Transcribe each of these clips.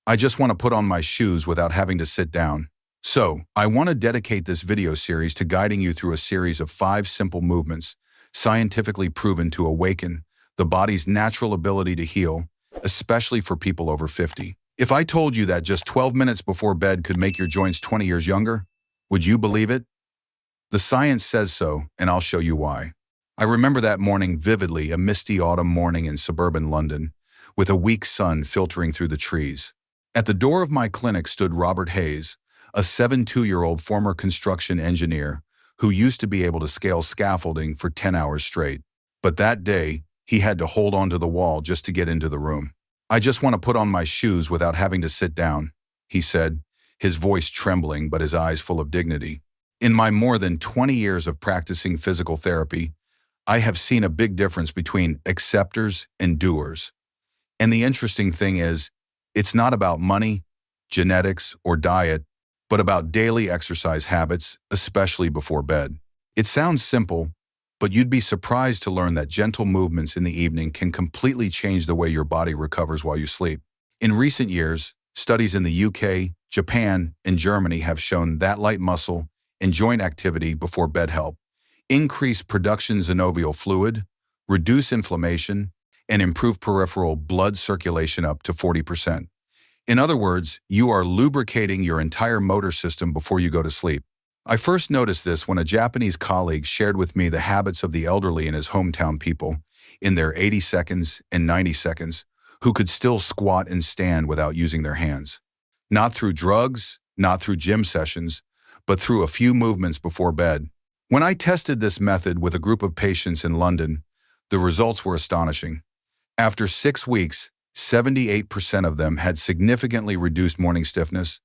I just want to put on my shoes without having to sit down. So, I want to dedicate this video series to guiding you through a series of 5 simple movements, scientifically proven to awaken the body's natural ability to heal, especially for people over 50. If I told you that just 12 minutes before bed could make your joints 20 years younger, would you believe it? The science says so, and I'll show you why. I remember that morning vividly, a misty autumn morning in suburban London, with a weak sun filtering through the trees. At the door of my clinic stood Robert Hayes, a 72-year-old former construction engineer who used to be able to scale scaffolding for 10 hours straight. But that day, he had to hold onto the wall just to get into the room. "I just want to put on my shoes without having to sit down," he said, his voice trembling but his eyes full of dignity. In my more than 20 years of practicing physical therapy, I have seen a big difference between acceptors and doers. And the interesting thing is, it's not about money, genetics, or diet, but about daily exercise habits, especially before bed. It sounds simple, but you'd be surprised to learn that gentle movements in the evening can completely change the way your body recovers while you sleep. In recent years, studies in the UK, Japan, and Germany have shown that light muscle and joint activity before bed help increase production synovial fluid, reduce inflammation, and improve peripheral blood circulation up to 40%. In other words, you are lubricating your entire motor system before you go to sleep. I first noticed this when a Japanese colleague shared with me the habits of the elderly in his hometown people, in their 80 seconds and 90 seconds, who could still squat and stand without using their hands. Not through drugs, not through gym sessions, but through a few movements before bed. When I tested this method with a group of patients in London, the results were astonishing. After 6 weeks, 78% of them had significantly reduced morning stiffness,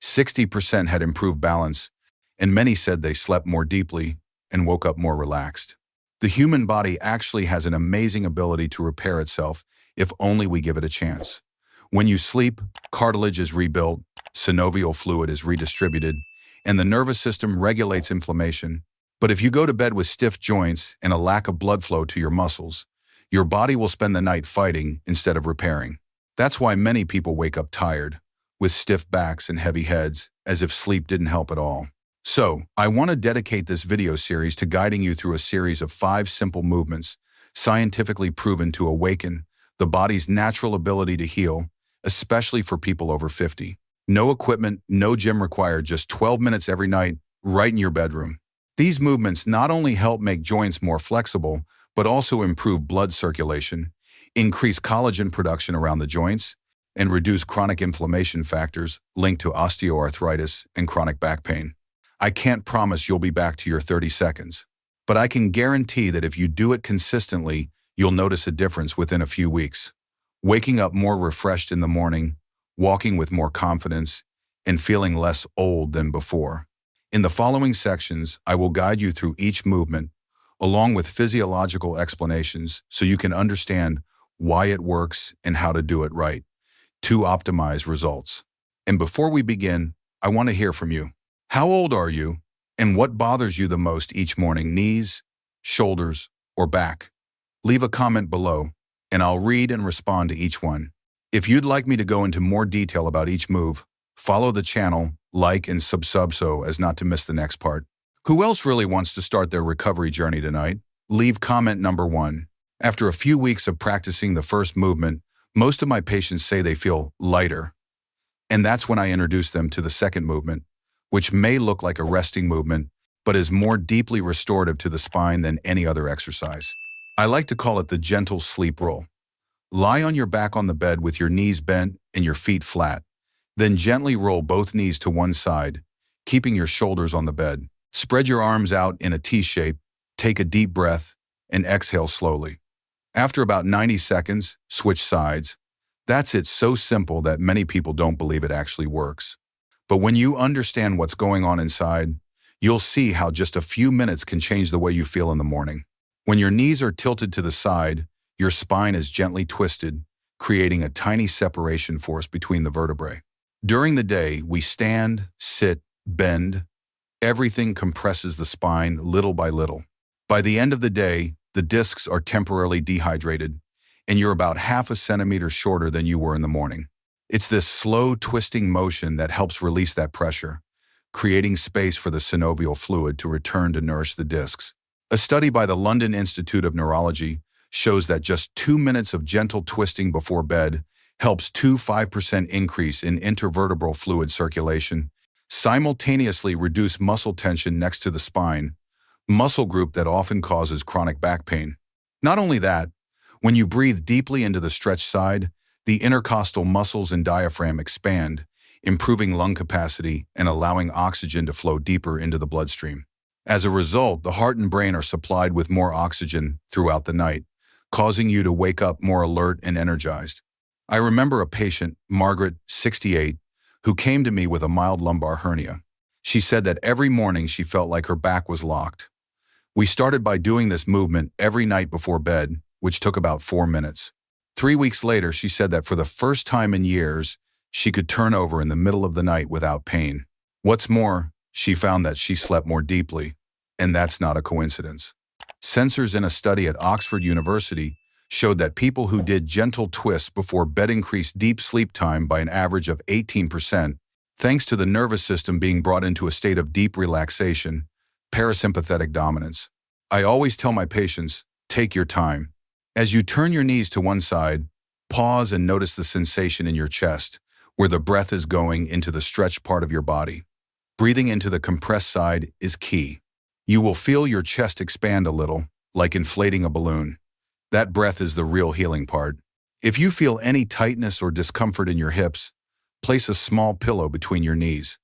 60% had improved balance, and many said they slept more deeply and woke up more relaxed. The human body actually has an amazing ability to repair itself if only we give it a chance. When you sleep, cartilage is rebuilt, synovial fluid is redistributed, and the nervous system regulates inflammation. But if you go to bed with stiff joints and a lack of blood flow to your muscles, your body will spend the night fighting instead of repairing. That's why many people wake up tired, with stiff backs and heavy heads, as if sleep didn't help at all. So, I want to dedicate this video series to guiding you through a series of 5 simple movements, scientifically proven to awaken the body's natural ability to heal, especially for people over 50. No equipment, no gym required, just 12 minutes every night, right in your bedroom. These movements not only help make joints more flexible, but also improve blood circulation, increase collagen production around the joints, and reduce chronic inflammation factors linked to osteoarthritis and chronic back pain. I can't promise you'll be back to your 30 seconds, but I can guarantee that if you do it consistently, you'll notice a difference within a few weeks. Waking up more refreshed in the morning, walking with more confidence, and feeling less old than before. In the following sections, I will guide you through each movement, along with physiological explanations so you can understand why it works and how to do it right to optimize results. And before we begin, I want to hear from you. How old are you, and what bothers you the most each morning? Knees, shoulders, or back? Leave a comment below, and I'll read and respond to each one. If you'd like me to go into more detail about each move, follow the channel, like and subscribe so as not to miss the next part. Who else really wants to start their recovery journey tonight? Leave comment number 1. After a few weeks of practicing the first movement, most of my patients say they feel lighter. And that's when I introduce them to the second movement, which may look like a resting movement, but is more deeply restorative to the spine than any other exercise. I like to call it the gentle sleep roll. Lie on your back on the bed with your knees bent and your feet flat. Then gently roll both knees to one side, keeping your shoulders on the bed. Spread your arms out in a T shape, take a deep breath, and exhale slowly. After about 90 seconds, switch sides. That's it, so simple that many people don't believe it actually works. But when you understand what's going on inside, you'll see how just a few minutes can change the way you feel in the morning. When your knees are tilted to the side, your spine is gently twisted, creating a tiny separation force between the vertebrae. During the day, we stand, sit, bend. Everything compresses the spine little by little. By the end of the day, the discs are temporarily dehydrated, and you're about half a centimeter shorter than you were in the morning. It's this slow twisting motion that helps release that pressure, creating space for the synovial fluid to return to nourish the discs. A study by the London Institute of Neurology shows that just 2 minutes of gentle twisting before bed helps 5% increase in intervertebral fluid circulation, simultaneously reduce muscle tension next to the spine, muscle group that often causes chronic back pain. Not only that, when you breathe deeply into the stretched side, the intercostal muscles and diaphragm expand, improving lung capacity and allowing oxygen to flow deeper into the bloodstream. As a result, the heart and brain are supplied with more oxygen throughout the night, causing you to wake up more alert and energized. I remember a patient, Margaret, 68, who came to me with a mild lumbar hernia. She said that every morning she felt like her back was locked. We started by doing this movement every night before bed, which took about 4 minutes. 3 weeks later, she said that for the first time in years, she could turn over in the middle of the night without pain. What's more, she found that she slept more deeply, and that's not a coincidence. Sensors in a study at Oxford University showed that people who did gentle twists before bed increased deep sleep time by an average of 18%, thanks to the nervous system being brought into a state of deep relaxation, parasympathetic dominance. I always tell my patients, take your time. As you turn your knees to one side, pause and notice the sensation in your chest, where the breath is going into the stretched part of your body. Breathing into the compressed side is key. You will feel your chest expand a little, like inflating a balloon. That breath is the real healing part. If you feel any tightness or discomfort in your hips, place a small pillow between your knees.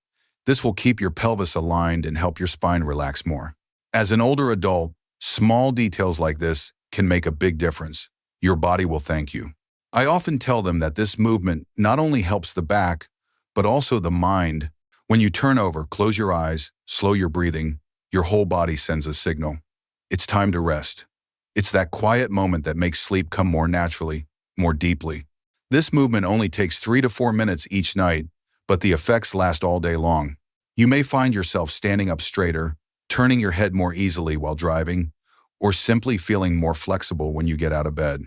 This will keep your pelvis aligned and help your spine relax more. As an older adult, small details like this can make a big difference. Your body will thank you. I often tell them that this movement not only helps the back, but also the mind. When you turn over, close your eyes, slow your breathing, your whole body sends a signal. It's time to rest. It's that quiet moment that makes sleep come more naturally, more deeply. This movement only takes 3 to 4 minutes each night, but the effects last all day long. You may find yourself standing up straighter, turning your head more easily while driving, or simply feeling more flexible when you get out of bed.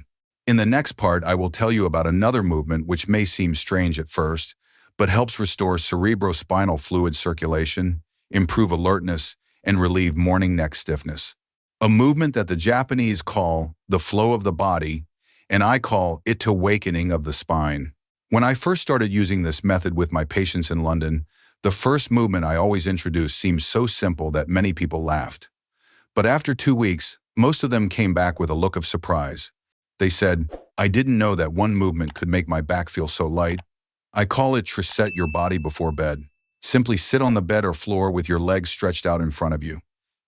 In the next part, I will tell you about another movement which may seem strange at first, but helps restore cerebrospinal fluid circulation, improve alertness, and relieve morning neck stiffness. A movement that the Japanese call the flow of the body, and I call it awakening of the spine. When I first started using this method with my patients in London, the first movement I always introduced seemed so simple that many people laughed. But after 2 weeks, most of them came back with a look of surprise. They said, I didn't know that one movement could make my back feel so light. I call it reset your body before bed. Simply sit on the bed or floor with your legs stretched out in front of you.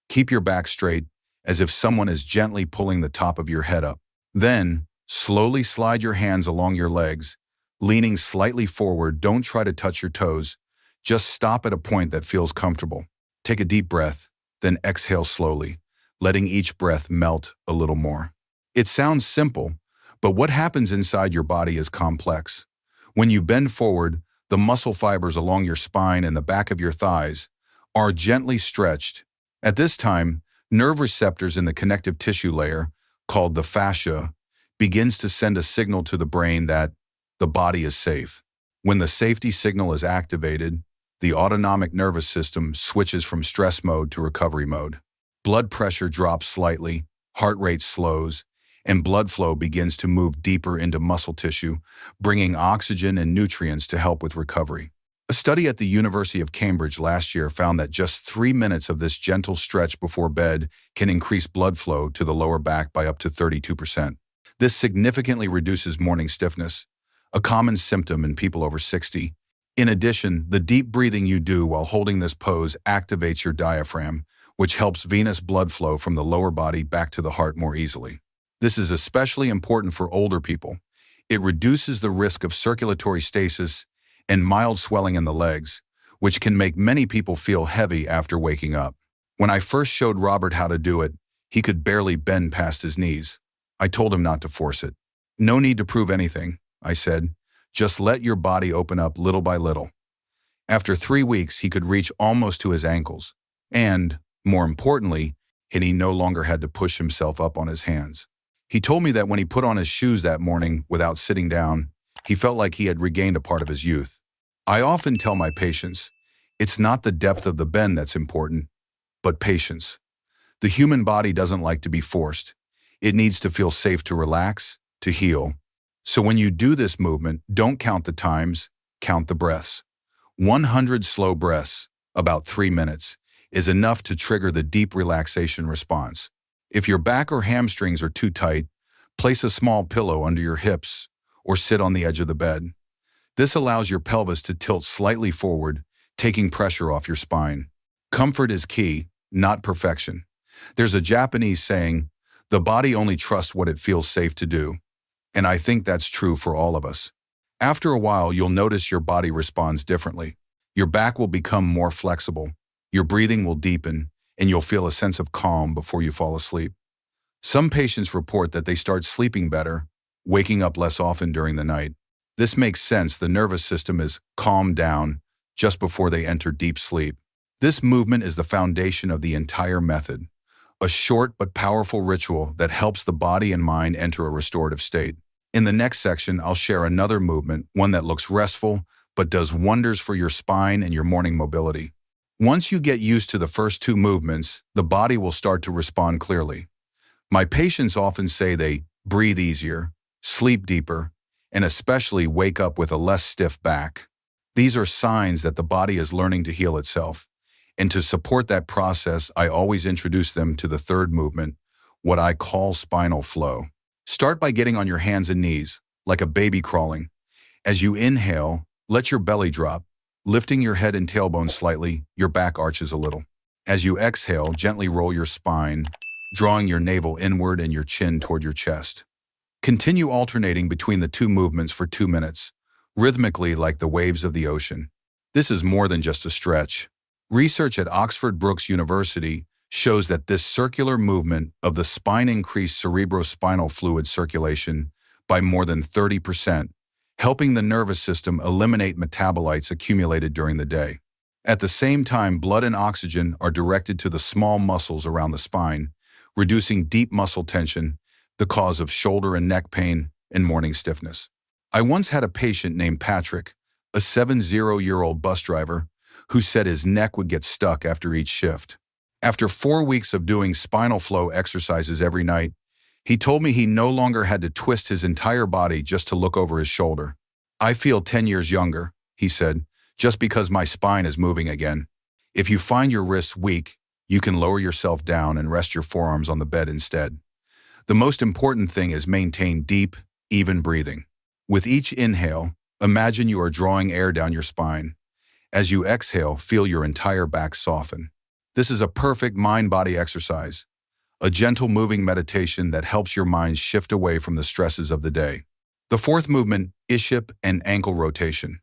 Keep your back straight, as if someone is gently pulling the top of your head up. Then, slowly slide your hands along your legs, leaning slightly forward. Don't try to touch your toes. Just stop at a point that feels comfortable. Take a deep breath, then exhale slowly, letting each breath melt a little more. It sounds simple, but what happens inside your body is complex. When you bend forward, the muscle fibers along your spine and the back of your thighs are gently stretched. At this time, nerve receptors in the connective tissue layer, called the fascia, begins to send a signal to the brain that the body is safe. When the safety signal is activated, the autonomic nervous system switches from stress mode to recovery mode. Blood pressure drops slightly, heart rate slows, and blood flow begins to move deeper into muscle tissue, bringing oxygen and nutrients to help with recovery. A study at the University of Cambridge last year found that just 3 minutes of this gentle stretch before bed can increase blood flow to the lower back by up to 32%. This significantly reduces morning stiffness, a common symptom in people over 60. In addition, the deep breathing you do while holding this pose activates your diaphragm, which helps venous blood flow from the lower body back to the heart more easily. This is especially important for older people. It reduces the risk of circulatory stasis and mild swelling in the legs, which can make many people feel heavy after waking up. When I first showed Robert how to do it, he could barely bend past his knees. I told him not to force it. No need to prove anything, I said. Just let your body open up little by little. After 3 weeks, he could reach almost to his ankles. And, more importantly, he no longer had to push himself up on his hands. He told me that when he put on his shoes that morning without sitting down, He felt like he had regained a part of his youth. I often tell my patients, it's not the depth of the bend that's important, but patience. The human body doesn't like to be forced. It needs to feel safe to relax, to heal. So when you do this movement, don't count the times, count the breaths. 100 slow breaths, about 3 minutes, is enough to trigger the deep relaxation response. If your back or hamstrings are too tight, place a small pillow under your hips or sit on the edge of the bed. This allows your pelvis to tilt slightly forward, taking pressure off your spine. Comfort is key, not perfection. There's a Japanese saying, the body only trusts what it feels safe to do. And I think that's true for all of us. After a while, you'll notice your body responds differently. Your back will become more flexible, your breathing will deepen, and you'll feel a sense of calm before you fall asleep. Some patients report that they start sleeping better, waking up less often during the night. This makes sense. The nervous system is calmed down just before they enter deep sleep. This movement is the foundation of the entire method, a short but powerful ritual that helps the body and mind enter a restorative state. In the next section, I'll share another movement, one that looks restful but does wonders for your spine and your morning mobility. Once you get used to the first two movements, the body will start to respond clearly. My patients often say they breathe easier, sleep deeper, and especially wake up with a less stiff back. These are signs that the body is learning to heal itself. And to support that process, I always introduce them to the third movement, what I call spinal flow. Start by getting on your hands and knees, like a baby crawling. As you inhale, let your belly drop. Lifting your head and tailbone slightly, your back arches a little. As you exhale, gently roll your spine, drawing your navel inward and your chin toward your chest. Continue alternating between the two movements for 2 minutes, rhythmically like the waves of the ocean. This is more than just a stretch. Research at Oxford Brookes University shows that this circular movement of the spine increased cerebrospinal fluid circulation by more than 30%, helping the nervous system eliminate metabolites accumulated during the day. At the same time, blood and oxygen are directed to the small muscles around the spine, reducing deep muscle tension, the cause of shoulder and neck pain and morning stiffness. I once had a patient named Patrick, a 70-year-old bus driver, who said his neck would get stuck after each shift. After 4 weeks of doing spinal flow exercises every night, he told me he no longer had to twist his entire body just to look over his shoulder. I feel 10 years younger, he said, just because my spine is moving again. If you find your wrists weak, you can lower yourself down and rest your forearms on the bed instead. The most important thing is maintain deep, even breathing. With each inhale, imagine you are drawing air down your spine. As you exhale, feel your entire back soften. This is a perfect mind-body exercise, a gentle moving meditation that helps your mind shift away from the stresses of the day. The fourth movement, iship and ankle rotation.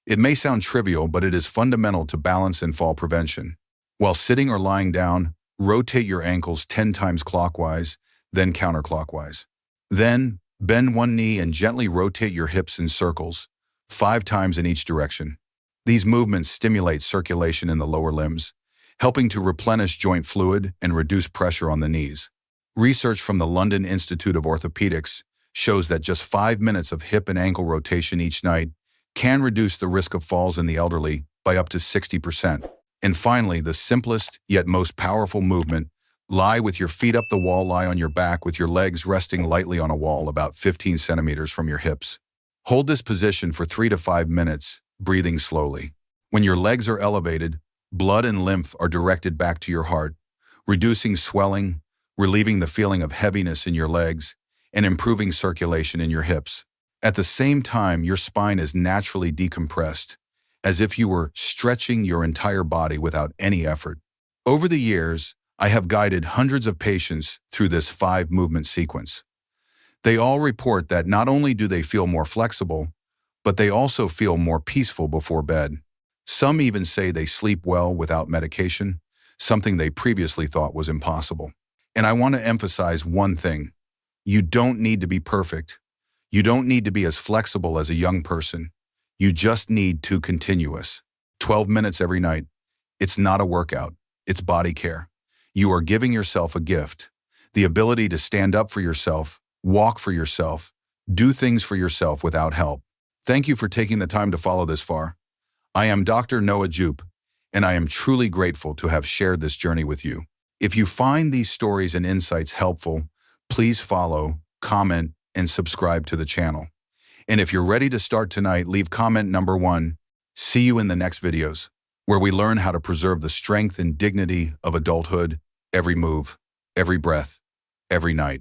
It may sound trivial, but it is fundamental to balance and fall prevention. While sitting or lying down, rotate your ankles 10 times clockwise, then counterclockwise. Then, bend one knee and gently rotate your hips in circles, 5 times in each direction. These movements stimulate circulation in the lower limbs, helping to replenish joint fluid and reduce pressure on the knees. Research from the London Institute of Orthopedics shows that just 5 minutes of hip and ankle rotation each night can reduce the risk of falls in the elderly by up to 60%. And finally, the simplest yet most powerful movement, lie with your feet up the wall, lie on your back with your legs resting lightly on a wall about 15 centimeters from your hips. Hold this position for 3 to 5 minutes, breathing slowly. When your legs are elevated, blood and lymph are directed back to your heart, reducing swelling, relieving the feeling of heaviness in your legs, and improving circulation in your hips. At the same time, your spine is naturally decompressed, as if you were stretching your entire body without any effort. Over the years, I have guided hundreds of patients through this 5-movement sequence. They all report that not only do they feel more flexible, but they also feel more peaceful before bed. Some even say they sleep well without medication, something they previously thought was impossible. And I want to emphasize one thing. You don't need to be perfect. You don't need to be as flexible as a young person. You just need to continuous. 12 minutes every night. It's not a workout. It's body care. You are giving yourself a gift. The ability to stand up for yourself, walk for yourself, do things for yourself without help. Thank you for taking the time to follow this far. I am Dr. Noah Jupe, and I am truly grateful to have shared this journey with you. If you find these stories and insights helpful, please follow, comment, and subscribe to the channel. And if you're ready to start tonight, leave comment number 1. See you in the next videos, where we learn how to preserve the strength and dignity of adulthood, every move, every breath, every night.